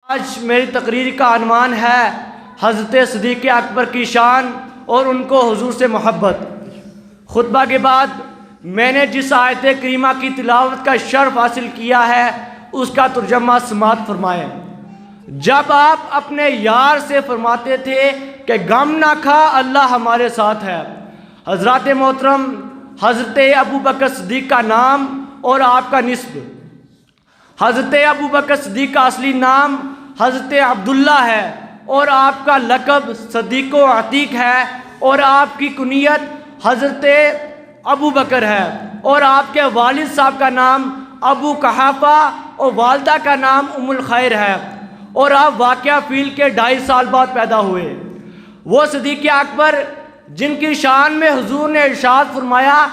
آج میری تقریر کا عنوان ہے حضرت صدیق اکبر کی شان اور ان کو حضور سے محبت۔ خطبہ کے بعد میں نے جس آیت کریمہ کی تلاوت کا شرف حاصل کیا ہے اس کا ترجمہ سماعت فرمائیں۔ جب آپ اپنے یار سے فرماتے تھے کہ غم نہ کھا، اللہ ہمارے ساتھ ہے۔ حضرات محترم، حضرت ابوبکر صدیق کا نام اور آپ کا نسب۔ حضرت ابوبکر صدیق کا اصلی نام حضرت عبداللہ ہے اور آپ کا لقب صدیق و عتیق ہے، اور آپ کی کنیت حضرت ابوبکر ہے، اور آپ کے والد صاحب کا نام ابو قحافہ اور والدہ کا نام ام الخیر ہے، اور آپ واقعہ فیل کے 2.5 سال بعد پیدا ہوئے۔ وہ صدیق اکبر جن کی شان میں حضور نے ارشاد فرمایا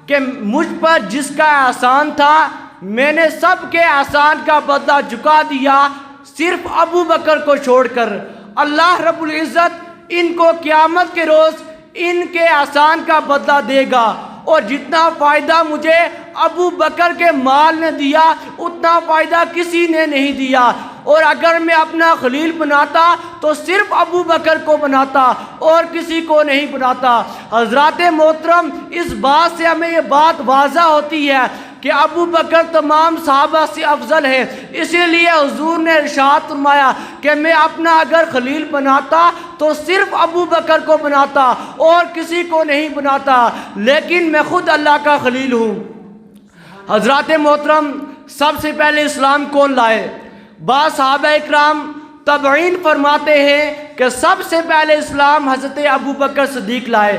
کہ مجھ پر جس کا احسان تھا میں نے سب کے احسان کا بدلہ چکا دیا صرف ابو بکر کو چھوڑ کر۔ اللہ رب العزت ان کو قیامت کے روز ان کے احسان کا بدلہ دے گا، اور جتنا فائدہ مجھے ابو بکر کے مال نے دیا اتنا فائدہ کسی نے نہیں دیا، اور اگر میں اپنا خلیل بناتا تو صرف ابو بکر کو بناتا اور کسی کو نہیں بناتا۔ حضرات محترم، اس بات سے ہمیں یہ بات واضح ہوتی ہے کہ ابو بکر تمام صحابہ سے افضل ہے، اسی لیے حضور نے ارشاد فرمایا کہ میں اپنا اگر خلیل بناتا تو صرف ابو بکر کو بناتا اور کسی کو نہیں بناتا، لیکن میں خود اللہ کا خلیل ہوں۔ حضرات محترم، سب سے پہلے اسلام کون لائے؟ بعض صحابہ اکرام تابعین فرماتے ہیں کہ سب سے پہلے اسلام حضرت ابو بکر صدیق لائے،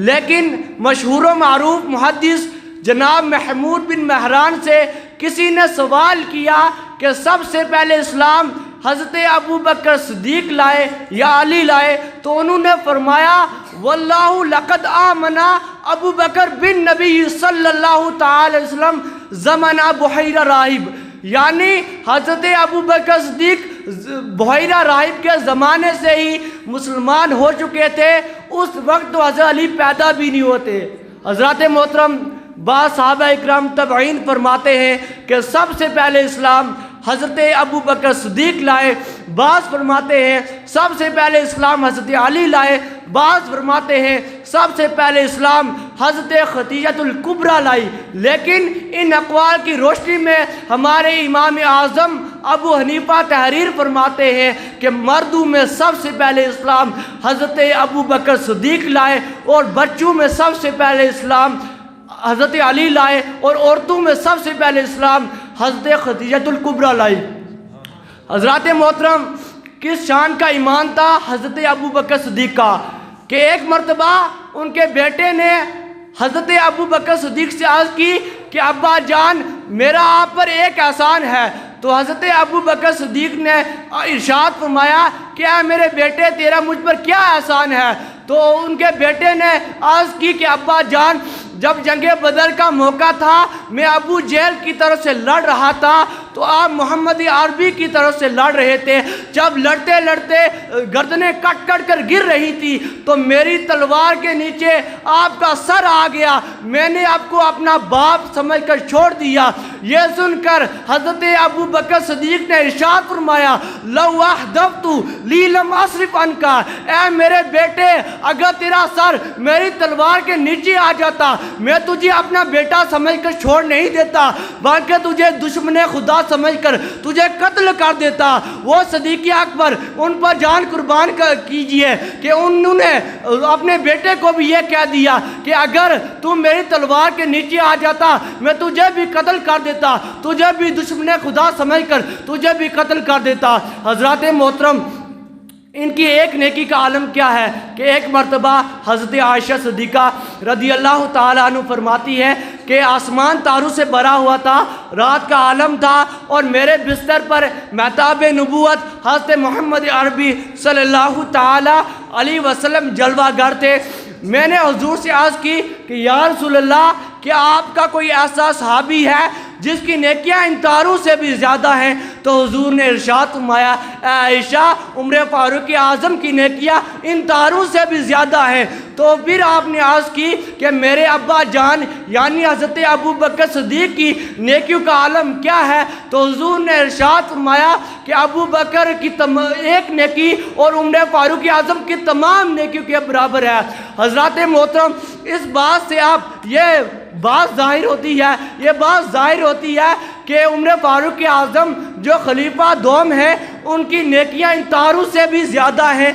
لیکن مشہور و معروف محدث جناب محمود بن مہران سے کسی نے سوال کیا کہ سب سے پہلے اسلام حضرت ابو بکر صدیق لائے یا علی لائے، تو انہوں نے فرمایا واللہ لقد آمنا ابو بکر بن نبی صلی اللہ تعالی وسلم زمانہ بحیرہ راہب، یعنی حضرت ابو بکر صدیق بحیرہ راہب کے زمانے سے ہی مسلمان ہو چکے تھے، اس وقت تو حضرت علی پیدا بھی نہیں ہوتے۔ حضرات محترم، بعض صحابہ اکرام تابعین فرماتے ہیں کہ سب سے پہلے اسلام حضرت ابو بکر صدیق لائے، بعض فرماتے ہیں سب سے پہلے اسلام حضرت علی لائے، بعض فرماتے ہیں سب سے پہلے اسلام حضرت خدیجہ الکبریٰ لائی۔ لیکن ان اقوال کی روشنی میں ہمارے امام اعظم ابو حنیفہ تحریر فرماتے ہیں کہ مردوں میں سب سے پہلے اسلام حضرت ابو بکر صدیق لائے، اور بچوں میں سب سے پہلے اسلام حضرت علی لائے، اور عورتوں میں سب سے پہلے اسلام حضرت خدیجہ الکبریٰ لائی۔ حضرات محترم، کس شان کا ایمان تھا حضرت ابو بکر صدیق کا کہ ایک مرتبہ ان کے بیٹے نے حضرت ابو بکر صدیق سے عرض کی کہ ابا جان، میرا آپ پر ایک احسان ہے، تو حضرت ابو بکر صدیق نے ارشاد فرمایا کہ اے میرے بیٹے، تیرا مجھ پر کیا احسان ہے؟ تو ان کے بیٹے نے عرض کی کہ ابا جان، جب جنگ بدر کا موقع تھا میں ابو جہل کی طرف سے لڑ رہا تھا تو آپ محمد عربی کی طرف سے لڑ رہے تھے، جب لڑتے لڑتے گردنیں کٹ کٹ کر گر رہی تھی تو میری تلوار کے نیچے آپ کا سر آ گیا، میں نے آپ کو اپنا باپ سمجھ کر چھوڑ دیا۔ یہ سن کر حضرت ابو بکر صدیق نے ارشاد فرمایا لو احدفت لی لم اصرف عنکا، اے میرے بیٹے، اگر تیرا سر میری تلوار کے نیچے آ جاتا میں تجھے اپنا بیٹا سمجھ کر چھوڑ نہیں دیتا، بلکہ تجھے دشمن خدا سمجھ کر تجھے قتل کر دیتا۔ وہ صدیق اکبر، ان پر جان قربان کیجئے کہ انہوں نے اپنے بیٹے کو بھی یہ کہہ دیا کہ اگر تم میری تلوار کے نیچے آ جاتا میں تجھے بھی قتل کر دیتا، تجھے بھی دشمن خدا سمجھ کر تجھے بھی قتل کر دیتا۔ حضرات محترم، ان کی ایک نیکی کا عالم کیا ہے کہ ایک مرتبہ حضرت عائشہ صدیقہ رضی اللہ تعالیٰ عنہ فرماتی ہے کہ آسمان تاروں سے بھرا ہوا تھا، رات کا عالم تھا، اور میرے بستر پر مہتاب نبوت حضرت محمد عربی صلی اللہ تعالیٰ علیہ وسلم جلوہ گر تھے۔ میں نے حضور سے عرض کی کہ یا رسول اللہ، کیا آپ کا کوئی ایسا صحابی ہے جس کی نیکیاں ان تاروں سے بھی زیادہ ہیں؟ تو حضور نے ارشاد فرمایا اے عائشہ، عمر فاروق اعظم کی نیکیاں ان تاروں سے بھی زیادہ ہیں۔ تو پھر آپ نے عرض کی کہ میرے ابا جان یعنی حضرت ابو بکر صدیق کی نیکیوں کا عالم کیا ہے؟ تو حضور نے ارشاد فرمایا کہ ابو بکر کی ایک نیکی اور عمر فاروق اعظم کی تمام نیکیوں کے برابر ہے۔ حضرات محترم، اس بات سے آپ یہ بات ظاہر ہوتی ہے کہ عمر فاروق اعظم جو خلیفہ دوم ہیں ان کی نیکیاں ان تاروں سے بھی زیادہ ہیں۔